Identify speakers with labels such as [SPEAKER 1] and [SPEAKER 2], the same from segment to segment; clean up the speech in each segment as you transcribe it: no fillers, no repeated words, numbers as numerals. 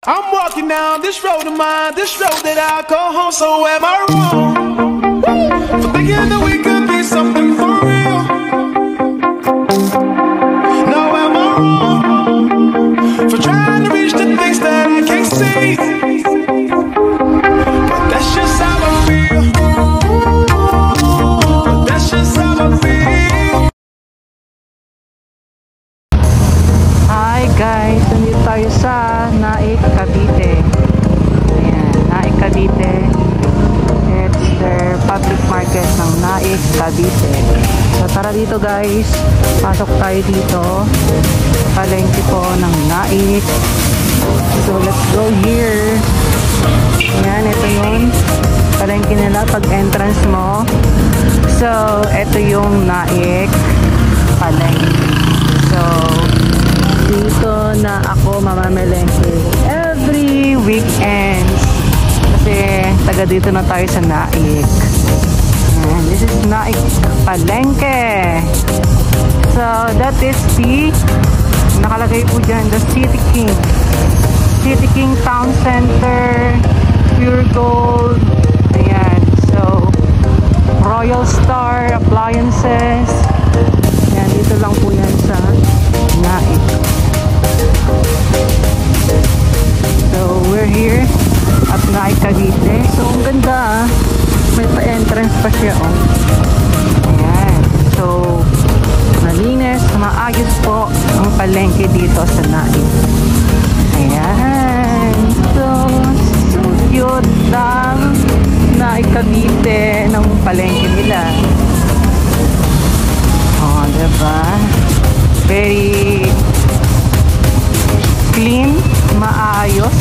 [SPEAKER 1] I'm walking down this road of mine, this road that I call home. So am I wrong for thinking that we could be something for real? No, am I wrong for trying to reach the things that I can't see? But that's just how I feel. But that's just how I feel.
[SPEAKER 2] Hi guys, nandito tayo sa Naik, Cavite. Ayan, Naik, Cavite. It's their public market ng Naik, Cavite. So tara dito guys, pasok tayo dito. Palengke po ng Naik. So let's go here. Ayan, ito yun. Palengke nila pag entrance mo. So ito yung Naik palengke. So dito na ako mamamelengke every weekends kasi taga dito na tayo sa Naik. And this is Naik Palengke. So that is the nakalagay po dyan, the City King, City King Town Center, Pure Gold. Ayan, so Royal Star Appliances. Ayan, dito lang po yan sa Naik. So we're here at Naik, Cavite. So ang ganda, may pa-entrance pa siya, oh. Ayan. So malinis, maayos po ang palengke dito sa Naik. Ayan. So cute ang Naik, Cavite ng palengke nila. Oh, diba? Very clean, maayos.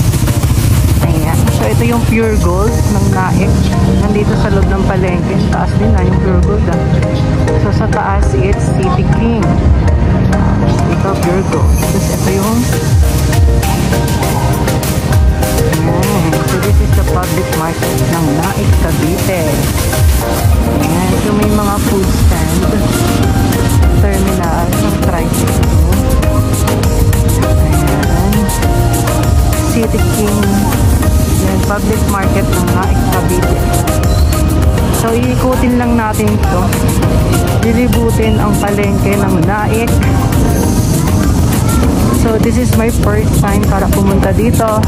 [SPEAKER 2] Ayan. So ito yung Pure Gold ng Naik. Nandito sa loob ng palengke. Taas din na yung Pure Gold. So sa taas, it's City King. Ito Pure Gold. Tapos ito yung ayan. So this is the public market ng Naik, Cavite. Ayan. So may mga food stand, terminal ng tricycle. Ayan. City King. Ayan, public market ng Naik, Cavite. So iikutin lang natin ito. Lilibutin ang palengke ng Naik. So this is my first time para pumunta dito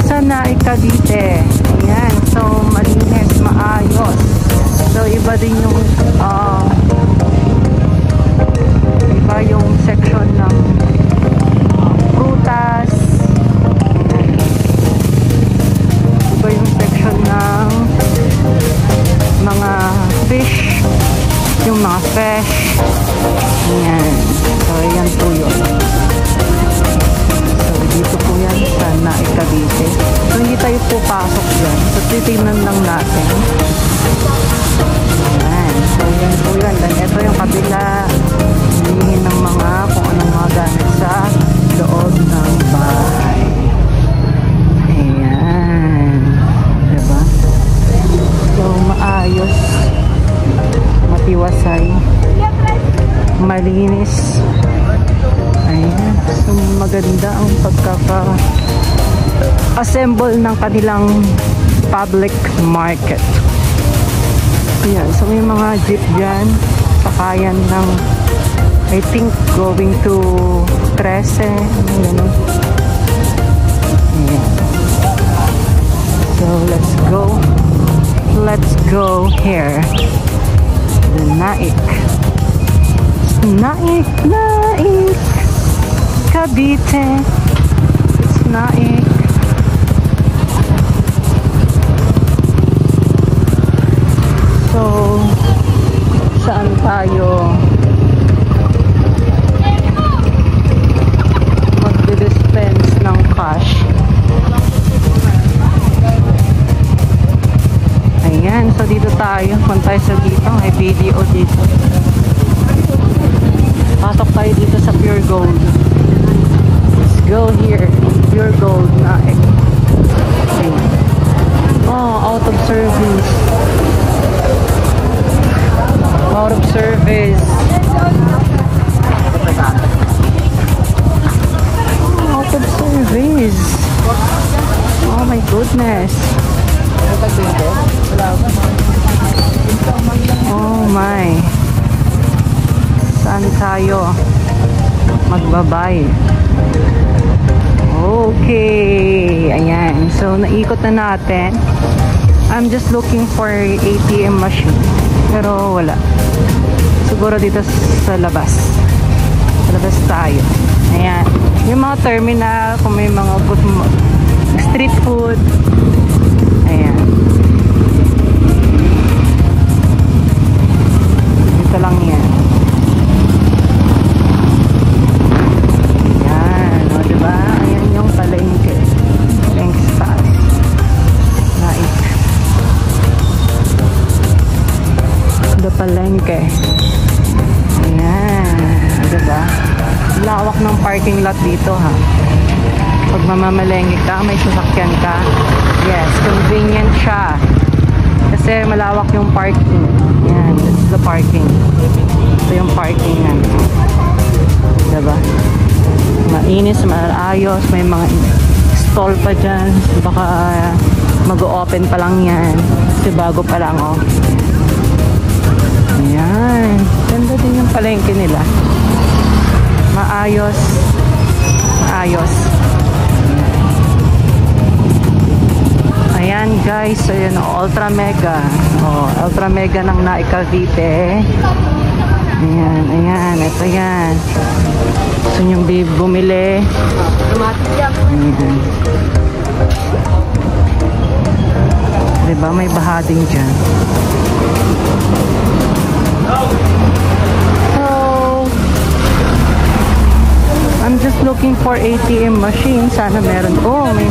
[SPEAKER 2] sa Naik, Cavite. Ayan. So malinis, maayos. So iba din yung iba yung section ng prutas. Iba yung section ng mga fish, yung mga fish. Ayan. So ayan po yun. So dito po yan sa Naik, Cavite. So hindi tayo po pasok dyan. So titignan lang natin. Ayan. So yan po yan. Then ito yung kabila. Hinihin ng mga kung anong mga gamit sa loob ng bahay. Ayan. Diba? So maayos, matiwasay, malinis. Ayan. So maganda ang pagkaka-assemble ng kanilang public market. Ayan. So may mga jeep dyan, sakayan ng I think going to 13. Ayan. So let's go here. The Naik, Cavite. It's Naik. So saan tayo magdi-dispense ng cash? Ayan, so dito tayo. Punta tayo sa dito. May video dito. Pasok tayo dito sa Pure Gold. Let's go here. Pure Gold. goodness. Oh my. Saan tayo magbabay? Okay. Ayan. So, naikot na natin. I'm just looking for ATM machine. Pero wala. Siguro dito sa labas. Sa labas tayo. Ayan. Yung mga terminal, kung may mga street food. Ayan. Dito lang yan. Ayan. O, diba? Ayan yung palengke. Palengke spot. Naik. The palengke. Ayan. Diba? Lawak ng parking lot dito, ha. Pag mamamalengke ka, may sasakyan ka. Yes, convenient siya. Kasi malawak yung parking. Yan, that's the parking. Ito yung parking na. Diba? Mainis, maayos. May mga stall pa dyan. Baka mag-o-open pa lang yan. Kasi bago pa lang, oh. Ayan. Ganda din yung palengke nila. Maayos. Maayos. Ayan guys, so yun, Ultra Mega. Oh, Ultra Mega ng Naik Cavite. Ayan, ayan, ito yan. Gusto nyo bumili. Ayan. Diba, may bahading dyan. I'm just looking for ATM machine. Sana meron. Oh, may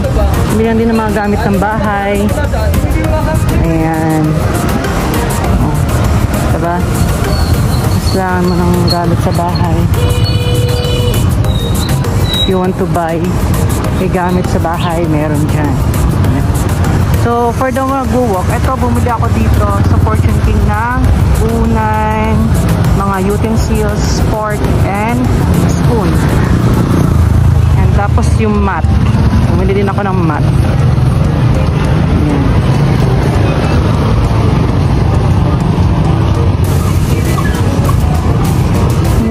[SPEAKER 2] bilang din ng mga gamit ng bahay. Ayan. Oh, diba? Kailangan mo ng gamit sa bahay. If you want to buy gamit sa bahay, meron dyan. So, for the mag-walk, ito, bumili ako dito sa Fortune King ng unan, mga utensils, fork, and spoon. And tapos yung mat. Bumili din ako ng mat. Ayan.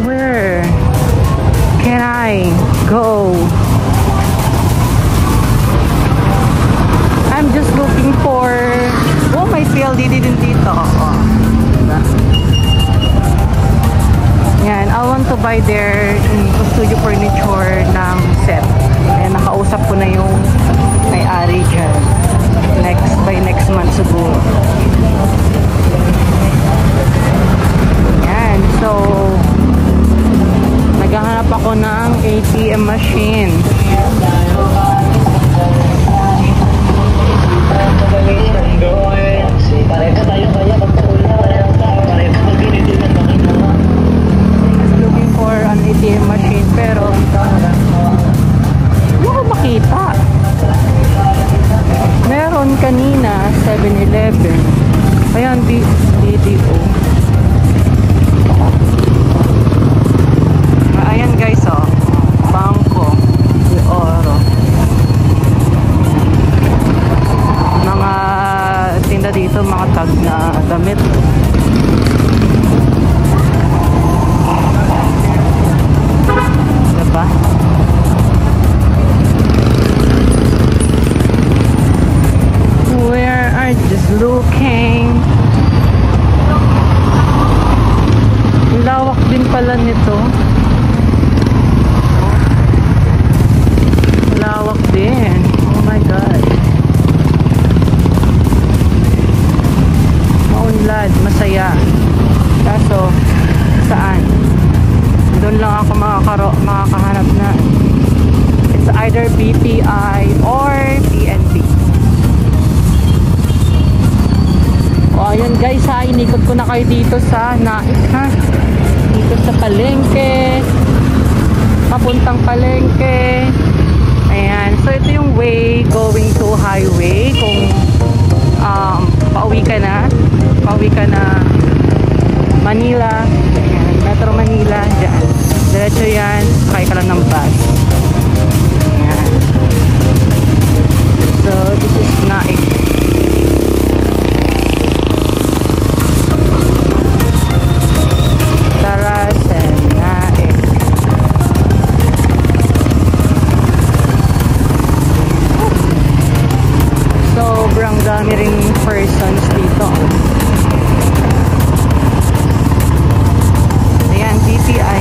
[SPEAKER 2] Where can I go? I'm just looking for... Oh, may PLDT din dito. Oh, diba? Yan, I want to buy their studio furniture ng set. Ayan, nakausap ko na yung may-ari dyan. By next month siguro. Yan, so naghahanap ako ng ATM machine. Looking for an ATM machine pero hindi ko makita. Meron kanina 7-Eleven. Ayan, BDO. Ayan guys, oh, Bangko de Oro. Mga tinda dito, mga tag na damit. Diba? Where are just looking? Lawak din pala nito. Lawak din. Oh my God. Maunlad, masaya. Kaso, saan? Doon lang ako makakahanap na. It's either BPI or PNB. O, ayan guys ha, inikot ko na kayo dito sa Naik ha. Dito sa palengke. Papuntang palengke. Ayan, so ito yung way going to highway. Kung pauwi ka na Manila. Ayan, Metro Manila, dyan. Diretso yan, sakay ka lang ng bus. Ayan. So, this is persons dito. Ayan, BPI.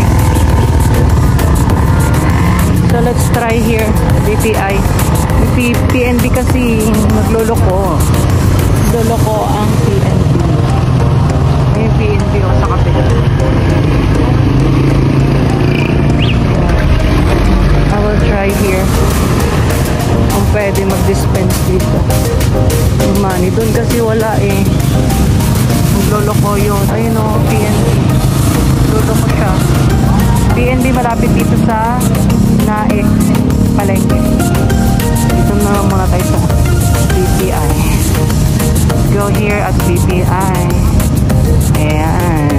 [SPEAKER 2] So let's try here, BPI. PNB kasi nagloloko. Nagloloko ang PNB. May PNB o sa kapila. I will try here kung pwede mag-dispense dito yung money. Doon kasi wala eh. Nagloloko yun. Ayun o, PNB. Nagloloko siya. PNB malapit dito sa Naik Palengke. Dito na muna tayo sa BPI. Let's go here at BPI. Ayan.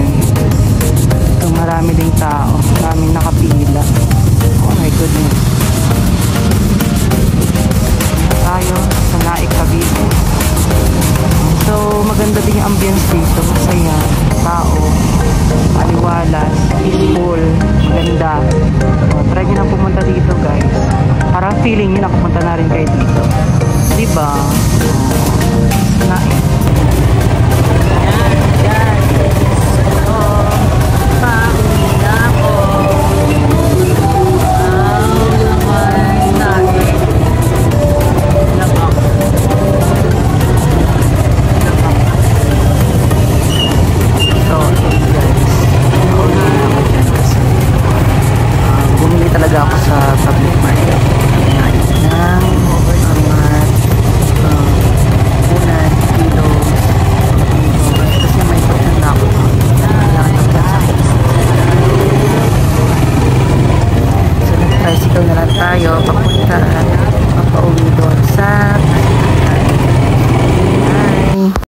[SPEAKER 2] Ito marami ding tao. Maraming nakapila. Oh my goodness. Tayo sa Naik Cavite. So maganda din yung ambience dito. Masaya. Tao. Maliwalas. Peaceful. Maganda. So, try nyo na pumunta dito guys. Para feeling nyo nakapunta na rin kayo dito. Diba? Naik.